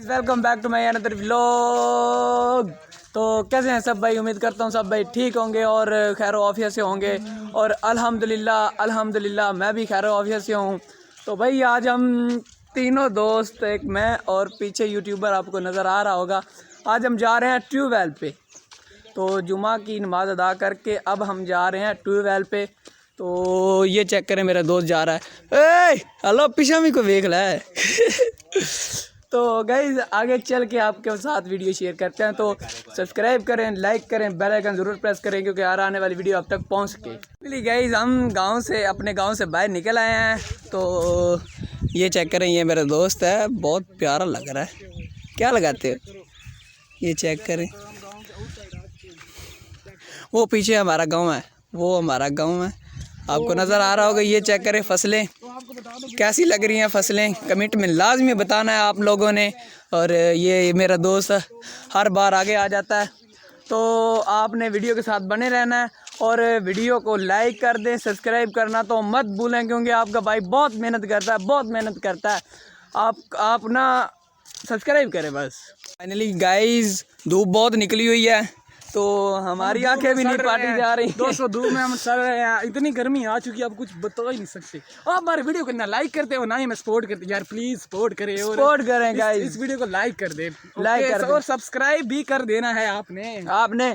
Welcome back to my another vlog. तो कैसे हैं सब भाई? उम्मीद करता हूँ सब भाई ठीक होंगे और खैर आफियत से होंगे। और अल्हम्दुलिल्लाह मैं भी खैर आफियत से हूँ। तो भाई आज हम तीनों दोस्त, एक मैं और पीछे यूट्यूबर आपको नज़र आ रहा होगा, आज हम जा रहे हैं ट्यूबवेल पे। तो जुमा की नमाज़ अदा करके अब हम जा रहे हैं ट्यूबवेल पे। तो ये चेक करें, मेरा दोस्त जा रहा है। हेलो पीछे भी को देख ला तो गाइज आगे चल के आपके साथ वीडियो शेयर करते हैं। तो सब्सक्राइब करें, लाइक करें, बेल आइकन ज़रूर प्रेस करें क्योंकि यार आने वाली वीडियो अब तक पहुंच सके। इसलिए गाइज हम अपने गांव से बाहर निकल आए हैं। तो ये चेक करें, ये मेरा दोस्त है, बहुत प्यारा लग रहा है। क्या लगाते हो? ये चेक करें, वो पीछे हमारा गाँव है, वो हमारा गाँव है, आपको नज़र आ रहा होगा। ये चेक करें फसलें कैसी लग रही हैं। फसलें कमेंट में लाजमी बताना है आप लोगों ने। और ये मेरा दोस्त हर बार आगे आ जाता है। तो आपने वीडियो के साथ बने रहना है और वीडियो को लाइक कर दें, सब्सक्राइब करना तो मत भूलें क्योंकि आपका भाई बहुत मेहनत करता है, आप ना सब्सक्राइब करें बस। फाइनली गाइस धूप बहुत निकली हुई है तो हमारी आंखें भी नहीं पाटी जा रही। दोस्तों धूप में हम सड़ रहे हैं, इतनी गर्मी आ चुकी है आप कुछ बता ही नहीं सकते। आप हमारे वीडियो को ना लाइक करते हो ना ही मैं सपोर्ट करते, यार प्लीज सपोर्ट करें और सपोर्ट करें गाइस। इस वीडियो को लाइक कर दे, लाइक कर और सब्सक्राइब भी कर देना है आपने।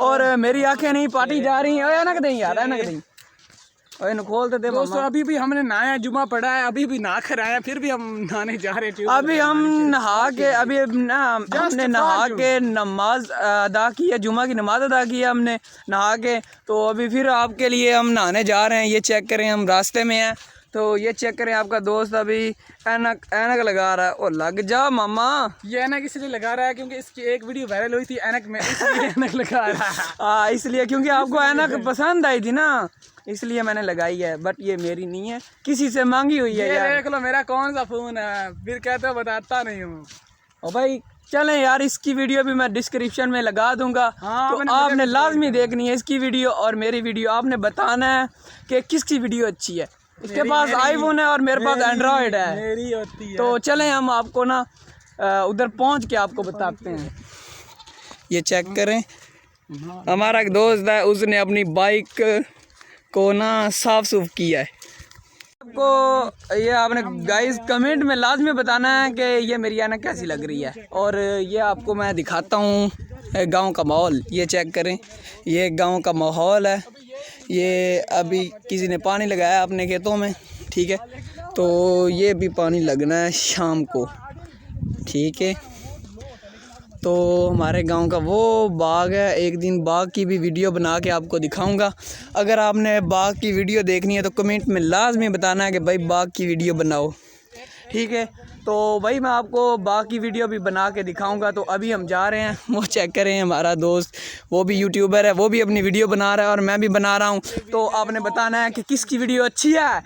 और मेरी आंखें नहीं पाटी जा रही हैं। ओए ना कहीं यार, है ना कहीं, ओए न खोल दे दोस्तों। अभी भी हमने नहाया, जुमा पड़ा है, अभी भी नहा कर आया, फिर भी हम नहाने जा रहे हैं। अभी हम नहा के हमने नहा के नमाज अदा की है, जुमा की नमाज अदा की है हमने नहा के। तो अभी फिर आपके लिए हम नहाने जा रहे हैं। ये चेक करें, हम रास्ते में हैं। तो ये चेक करें, आपका दोस्त अभी ऐनक लगा रहा है। ओ लग जा मामा। ये ऐनक इसलिए लगा रहा है क्योंकि इसकी एक वीडियो वायरल हुई थी ऐनक में, इसलिए ऐनक लगा रहा है। हाँ इसलिए, क्योंकि आपको ऐनक पसंद आई थी ना, इसलिए मैंने लगाई है। बट ये मेरी नहीं है, किसी से मांगी हुई है यार। देख लो मेरा कौन सा फोन है, फिर कहते हो बताता नहीं हूँ। और भाई चलें यार, इसकी वीडियो भी मैं डिस्क्रिप्शन में लगा दूंगा। हाँ, तो आपने लाजमी देखनी है इसकी वीडियो और मेरी वीडियो। आपने बताना है कि किसकी वीडियो अच्छी है। इसके पास आईफोन है और मेरे पास एंड्रॉयड है। मेरी होती है। तो चलें हम आपको ना उधर पहुंच के आपको बताते हैं। ये चेक करें, हमारा एक दोस्त है, उसने अपनी बाइक को ना साफ सूफ किया है। आपको ये आपने गाइस कमेंट में लाजमी बताना है कि ये मेरी ऐनक कैसी लग रही है। और ये आपको मैं दिखाता हूँ गांव का माहौल। ये चेक करें, ये गांव का माहौल है। ये अभी किसी ने पानी लगाया अपने खेतों में, ठीक है। तो ये भी पानी लगना है शाम को, ठीक है। तो हमारे गांव का वो बाग है, एक दिन बाग की भी वीडियो बना के आपको दिखाऊंगा। अगर आपने बाग की वीडियो देखनी है तो कमेंट में लाजमी बताना है कि भाई बाग की वीडियो बनाओ, ठीक है। तो भाई मैं आपको बाग की वीडियो भी बना के दिखाऊंगा। तो अभी हम जा रहे हैं। वो चेक करें, हमारा दोस्त वो भी यूट्यूबर है, वो भी अपनी वीडियो बना रहा है और मैं भी बना रहा हूँ। तो आपने बताना है कि किसकी वीडियो अच्छी है।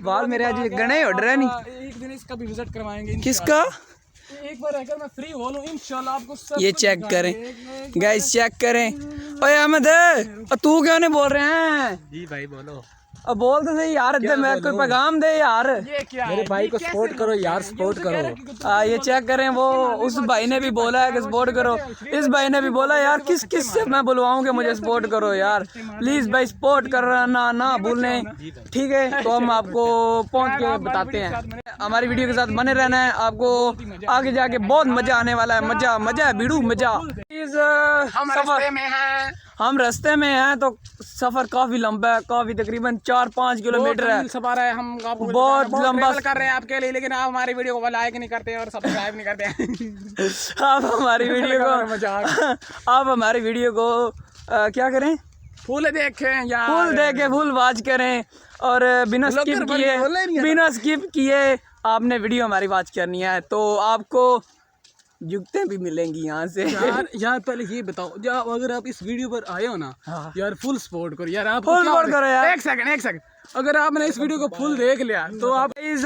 बाल मेरे आज गणे उड़ रहे नहीं। एक दिन इसका भी विजिट करवाएंगे। किसका? एक बार अगर मैं फ्री हो लूं इंशाल्लाह आपको सब। ये चेक करें गाइस, चेक करें। ओए अहमद, तू क्यों नहीं बोल रहे हैं? जी भाई बोलो। अब बोल तो सही यार, मैं कोई पैगाम दे यार। ये क्या मेरे भाई को सपोर्ट करो यार, सपोर्ट करो। ये चेक करें, वो उस भाई ने भी बोला है कि सपोर्ट करो, इस भाई ने भी बोला यार किस से मैं बुलवाऊं कि मुझे सपोर्ट करो यार। प्लीज़ भाई सपोर्ट करना ना भूलें, ठीक है। तो हम आपको पहुंच के बताते हैं। हमारी वीडियो के साथ बने रहना है, आपको आगे जाके बहुत मज़ा आने वाला है। मज़ा है बीड़ू मज़ा। हम रास्ते में हैं तो सफ़र काफ़ी लंबा है, काफ़ी तकरीबन 4-5 किलोमीटर है। सफ़र है, हम आपको बहुत लंबा कर रहे हैं आपके लिए, लेकिन आप हमारी वीडियो को लाइक नहीं करते और सब्सक्राइब नहीं करते। आप हमारी वीडियो को क्या करें, फूल देखें या फुल देखे, फुल वॉच करें और बिना स्किप किए आपने वीडियो हमारी वॉच करनी है। तो आपको जुगते भी मिलेंगी यहाँ से। यार पहले ये बताओ, जब अगर आप इस वीडियो पर आए हो ना, हाँ। यार फुल सपोर्ट करो यार, आप फुल सपोर्ट करो यार। एक सेकंड, अगर आपने इस वीडियो को फुल देख लिया तो आप इस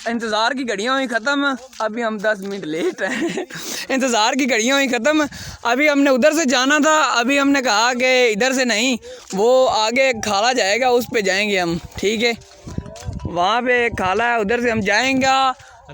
इंतज़ार की घड़ियाँ हुई ख़त्म। अभी हम 10 मिनट लेट हैं। इंतज़ार की घड़ियाँ हुई ख़त्म। अभी हमने उधर से जाना था, अभी हमने कहा कि इधर से नहीं, वो आगे खाला जाएगा, उस पे जाएंगे हम, ठीक है। वहाँ पे खाला है, उधर से हम जाएंगे।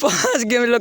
5